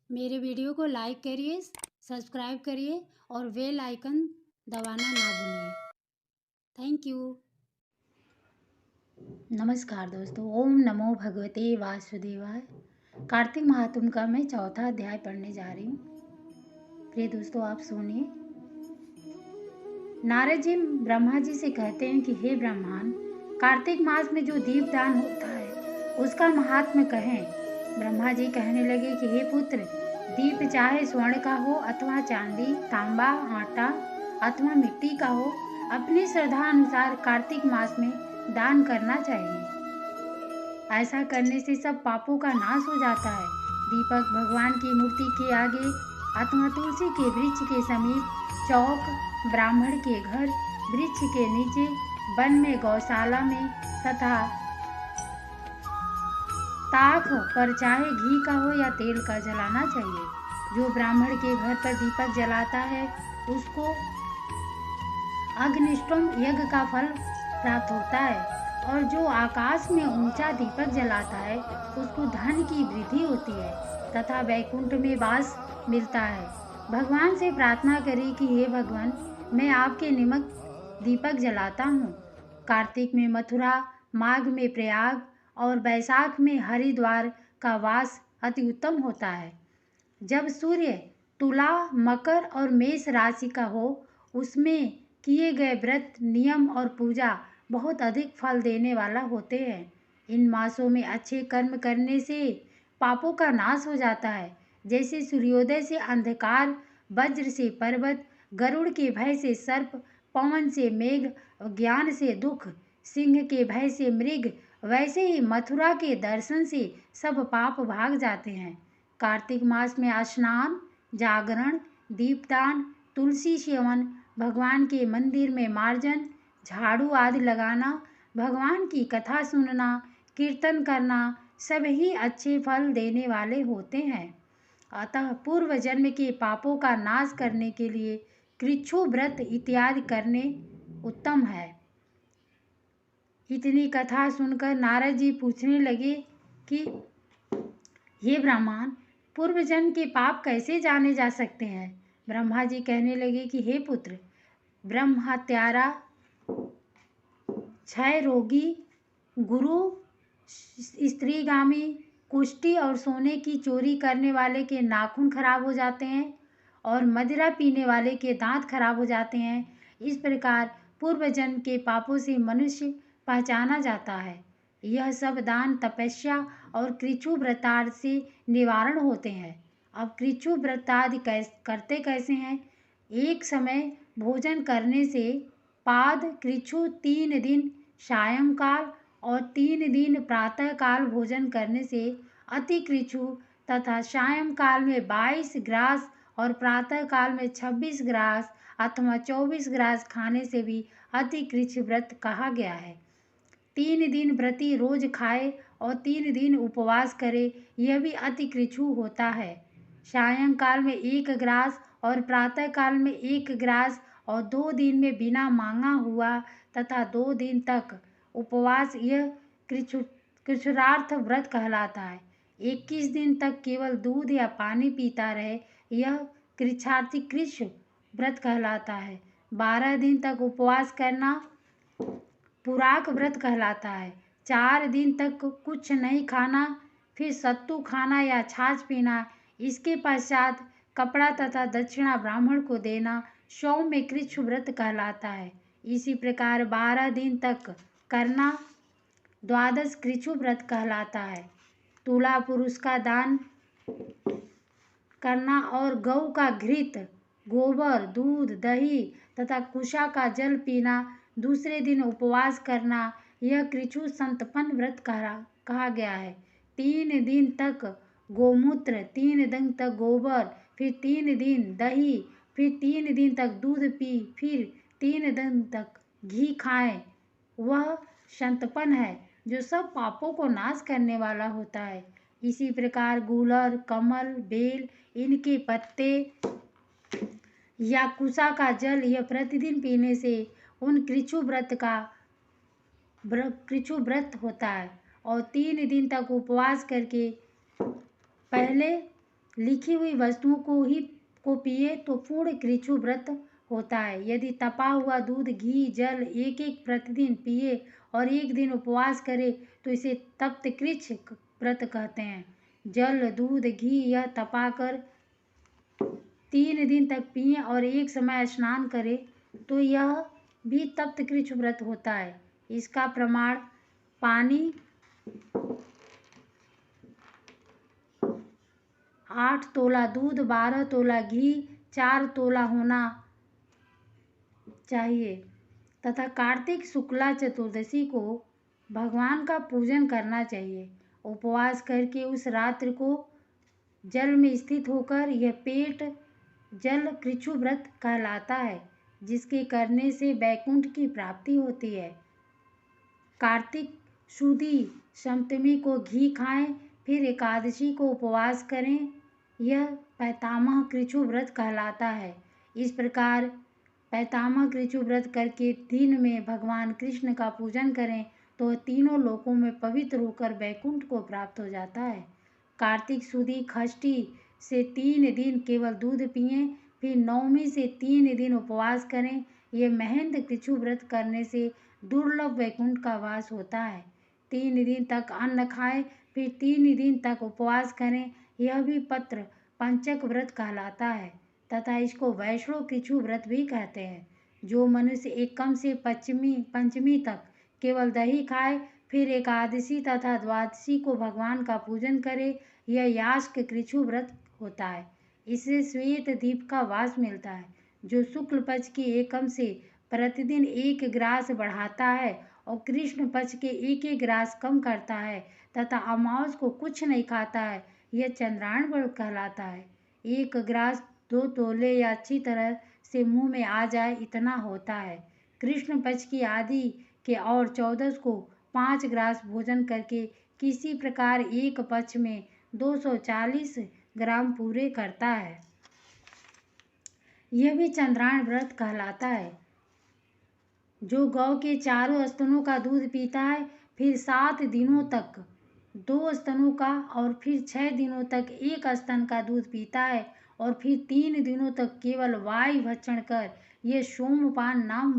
मेरे वीडियो को लाइक करिए, सब्सक्राइब करिए और बेल आइकन दबाना ना भूलिए। Thank you. नमस्कार दोस्तों, ओम नमो भगवते वासुदेवाय। कार्तिक महात्म का मैं चौथा अध्याय पढ़ने जा रही हूँ। प्रिय दोस्तों, आप सुनिए। नारद जी ब्रह्मा जी से कहते हैं कि हे ब्रह्मांड, कार्तिक मास में जो दीपदान होता है उसका महात्म्य कहें। ब्रह्मा जी कहने लगे कि हे पुत्र, दीप चाहे स्वर्ण का हो अथवा चांदी, तांबा, आटा अथवा मिट्टी का हो, अपनी श्रद्धा अनुसार कार्तिक मास में दान करना चाहिए। ऐसा करने से सब पापों का नाश हो जाता है। दीपक भगवान की मूर्ति के आगे अथवा तुलसी के वृक्ष के समीप, चौक, ब्राह्मण के घर, वृक्ष के नीचे, वन में, गौशाला में तथा ताक पर चाहे घी का हो या तेल का जलाना चाहिए। जो ब्राह्मण के घर पर दीपक जलाता है उसको अग्निष्टोम यज्ञ का फल प्राप्त होता है, और जो आकाश में ऊंचा दीपक जलाता है उसको धन की वृद्धि होती है तथा वैकुंठ में वास मिलता है। भगवान से प्रार्थना करें कि हे भगवान, मैं आपके निमित्त दीपक जलाता हूँ। कार्तिक में मथुरा, माघ में प्रयाग और बैसाख में हरिद्वार का वास अति उत्तम होता है। जब सूर्य तुला, मकर और मेष राशि का हो, उसमें किए गए व्रत, नियम और पूजा बहुत अधिक फल देने वाला होते हैं। इन मासों में अच्छे कर्म करने से पापों का नाश हो जाता है। जैसे सूर्योदय से अंधकार, वज्र से पर्वत, गरुड़ के भय से सर्प, पवन से मेघ, ज्ञान से दुख, सिंह के भय से मृग, वैसे ही मथुरा के दर्शन से सब पाप भाग जाते हैं। कार्तिक मास में स्नान, जागरण, दीपदान, तुलसी सेवन, भगवान के मंदिर में मार्जन, झाड़ू आदि लगाना, भगवान की कथा सुनना, कीर्तन करना सभी अच्छे फल देने वाले होते हैं। अतः पूर्व जन्म के पापों का नाश करने के लिए कृच्छ्रु व्रत इत्यादि करने उत्तम है। इतनी कथा सुनकर नारद जी पूछने लगे कि हे ब्राह्मण, पूर्व जन्म के पाप कैसे जाने जा सकते हैं? ब्रह्मा जी कहने लगे कि हे पुत्र, ब्रह्म हत्यारा, क्षय रोगी, गुरु स्त्रीगामी, कुष्ठी और सोने की चोरी करने वाले के नाखून खराब हो जाते हैं और मदिरा पीने वाले के दांत खराब हो जाते हैं। इस प्रकार पूर्व जन्म के पापों से मनुष्य पहचाना जाता है। यह सब दान, तपस्या और कृच्छ्रु व्रतादि से निवारण होते हैं। अब कृच्छ्रु व्रतादि करते कैसे हैं? एक समय भोजन करने से पाद कृच्छ्रु 3 दिन सायंकाल और 3 दिन प्रातः काल भोजन करने से अति कृच्छ्रु तथा सायंकाल में 22 ग्रास और प्रातः काल में 26 ग्रास अथवा 24 ग्रास खाने से भी अति कृच्छ्रु व्रत कहा गया है। 3 दिन व्रती रोज खाए और 3 दिन उपवास करे, यह भी अति कृच्छ्रु होता है। सायंकाल में 1 ग्रास और प्रातः काल में 1 ग्रास और 2 दिन में बिना मांगा हुआ तथा 2 दिन तक उपवास, यह कृच्छ्रार्थ व्रत कहलाता है। 21 दिन तक केवल दूध या पानी पीता रहे, यह कृच्छ्रार्थी कृच्छ्र व्रत कहलाता है। 12 दिन तक उपवास करना पुराक व्रत कहलाता है। 4 दिन तक कुछ नहीं खाना, फिर सत्तू खाना या छाछ पीना, इसके पश्चात कपड़ा तथा दक्षिणा ब्राह्मण को देना सौम्य कृच्छ्र व्रत कहलाता है। इसी प्रकार 12 दिन तक करना द्वादश कृच्छ्रु व्रत कहलाता है। तुला पुरुष का दान करना और गौ का घृत, गोबर, दूध, दही तथा कुशा का जल पीना, दूसरे दिन उपवास करना, यह कृच्छ्रु संतपन व्रत कहा गया है। 3 दिन तक गोमूत्र, 3 दिन तक गोबर, फिर 3 दिन दही, फिर 3 दिन तक दूध पी, फिर 3 दिन तक घी खाएं, वह संतपन है जो सब पापों को नाश करने वाला होता है। इसी प्रकार गूलर, कमल, बेल, इनके पत्ते या कुशा का जल यह प्रतिदिन पीने से उन कृच्छ्रु व्रत होता है। और 3 दिन तक उपवास करके पहले लिखी हुई वस्तुओं को पिए तो पूर्ण कृच्छ्र व्रत होता है। यदि तपा हुआ दूध, घी, जल एक एक प्रतिदिन पिए और एक दिन उपवास करे तो इसे तप्त कृच्छ्र व्रत कहते हैं। जल, दूध, घी यह तपाकर 3 दिन तक पिए और एक समय स्नान करे तो यह भी तप्त कृच्छ्र व्रत होता है। इसका प्रमाण पानी 8 तोला दूध, 12 तोला घी, 4 तोला होना चाहिए तथा कार्तिक शुक्ला चतुर्दशी को भगवान का पूजन करना चाहिए। उपवास करके उस रात्रि को जल में स्थित होकर यह पेट जल कृच्छ्र व्रत कहलाता है, जिसके करने से वैकुंठ की प्राप्ति होती है। कार्तिक शुदी सप्तमी को घी खाएं, फिर एकादशी को उपवास करें। यह पैतामह कृच्छ्र व्रत कहलाता है। इस प्रकार पैतामह कृच्छ्र व्रत करके दिन में भगवान कृष्ण का पूजन करें तो तीनों लोकों में पवित्र होकर वैकुंठ को प्राप्त हो जाता है। कार्तिक शुदी षष्ठी से 3 दिन केवल दूध पिएं, फिर नवमी से 3 दिन उपवास करें। यह महेंद्र कृच्छ्र व्रत करने से दुर्लभ वैकुंठ का वास होता है। 3 दिन तक अन्न खाएं, फिर 3 दिन तक उपवास करें। यह भी पत्र पंचक व्रत कहलाता है तथा इसको वैष्णव कृच्छ्र व्रत भी कहते हैं। जो मनुष्य एकम से पंचमी तक केवल दही खाए, फिर एकादशी तथा द्वादशी को भगवान का पूजन करे, यह यास्क कृच्छ्र व्रत होता है। इससे श्वेत दीप का वास मिलता है, जो शुक्ल पक्ष के एकम से प्रतिदिन 1 ग्रास बढ़ाता है और कृष्ण पक्ष के 1 ग्रास कम करता है तथा अमावस को कुछ नहीं खाता है। यह चंद्रायण व्रत कहलाता है। 1 ग्रास 2 तोले या अच्छी तरह से मुंह में आ जाए इतना होता है। कृष्ण पक्ष की आदि के और 14 को 5 ग्रास भोजन करके किसी प्रकार एक पक्ष में 240 ग्राम पूरे करता है। यह भी चंद्रायण व्रत कहलाता है। जो गौ के चारों स्तनों का दूध पीता है, फिर 7 दिनों तक 2 स्तनों का और फिर 6 दिनों तक 1 स्तन का दूध पीता है और फिर 3 दिनों तक केवल वायु भक्षण कर यह सोमपान नाम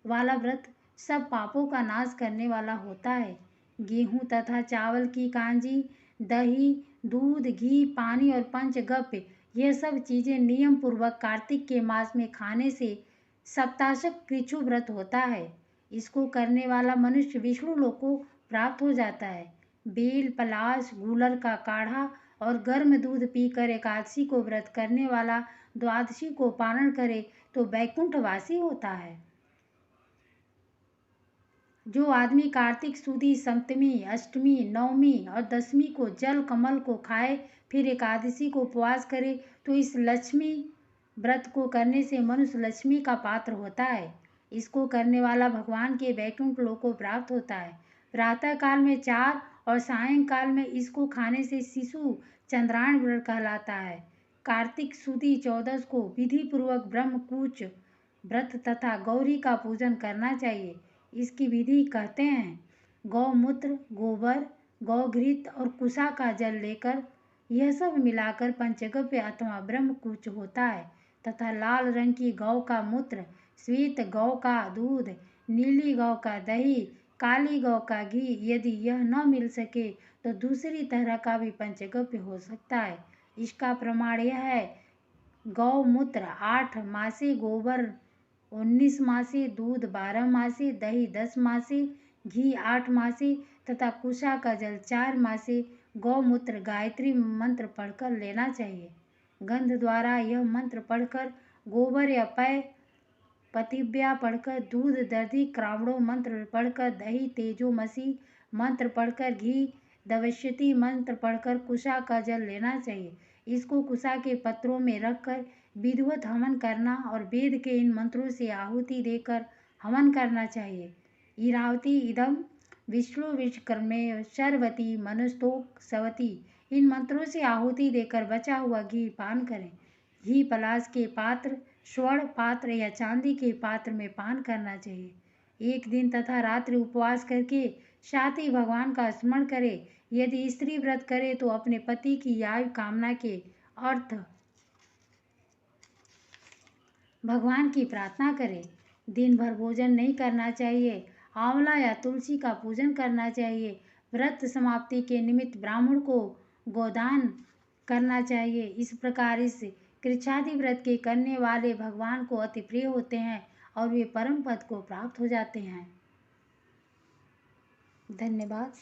वाला व्रत सब पापों का नाश करने वाला होता है। गेहूं तथा चावल की कांजी, दही, दूध, घी, पानी और पंचगव्य यह सब चीज़ें नियम पूर्वक कार्तिक के मास में खाने से सप्ताशक कृच्छ्र व्रत होता है। इसको करने वाला मनुष्य विष्णु लोक को प्राप्त हो जाता है। बेल, पलाश, गूलर का काढ़ा और गर्म दूध पीकर एकादशी को व्रत करने वाला द्वादशी को पारण करे तो वैकुंठवासी होता है। जो आदमी कार्तिक शुदी सप्तमी, अष्टमी, नवमी और दशमी को जल कमल को खाए, फिर एकादशी को उपवास करे तो इस लक्ष्मी व्रत को करने से मनुष्य लक्ष्मी का पात्र होता है। इसको करने वाला भगवान के वैकुंठ लोक को प्राप्त होता है। प्रातः काल में 4 और सायंकाल में इसको खाने से शिशु चंद्रायण व्रत कहलाता है। कार्तिक शुदी 14 को विधि पूर्वक ब्रह्मकूच व्रत तथा गौरी का पूजन करना चाहिए। इसकी विधि कहते हैं: गौमूत्र, गोबर, गौघृत और कुशा का जल लेकर यह सब मिलाकर पंचगव्य अथवा ब्रह्मकूच होता है तथा लाल रंग की गौ का मूत्र, श्वेत गौ का दूध, नीली गौ का दही, काली गौ का घी, यदि यह न मिल सके तो दूसरी तरह का भी पंचगव्य हो सकता है। इसका प्रमाण यह है: गौमूत्र 8 मासे, गोबर 19 मासे, दूध 12 मासे, दही 10 मासे, घी 8 मासे तथा कुशा का जल 4 मासे। गौमूत्र गायत्री मंत्र पढ़कर लेना चाहिए। गंध द्वारा यह मंत्र पढ़कर, गोबर या पय पतिव्या पढ़कर, दूध दर्दी क्रावणो मंत्र पढ़कर, दही तेजोमसी मंत्र पढ़कर, घी दवश्यति मंत्र पढ़कर कुशा का जल लेना चाहिए। इसको कुशा के पत्रों में रखकर विधिवत हवन करना और वेद के इन मंत्रों से आहुति देकर हवन करना चाहिए। ईरावती इदम विष्णु विश्वकर्मे शर्वती मनुस्तोक सवती, इन मंत्रों से आहुति देकर बचा हुआ घी पान करें। घी पलाश के पात्र, स्वर्ण पात्र या चांदी के पात्र में पान करना चाहिए। 1 दिन तथा रात्रि उपवास करके साथ ही भगवान का स्मरण करें। यदि स्त्री व्रत करे तो अपने पति की आयु कामना के अर्थ भगवान की प्रार्थना करें। दिन भर भोजन नहीं करना चाहिए। आंवला या तुलसी का पूजन करना चाहिए। व्रत समाप्ति के निमित्त ब्राह्मण को गोदान करना चाहिए। इस प्रकार इस कृच्छ्रादि व्रत के करने वाले भगवान को अति प्रिय होते हैं और वे परम पद को प्राप्त हो जाते हैं। धन्यवाद।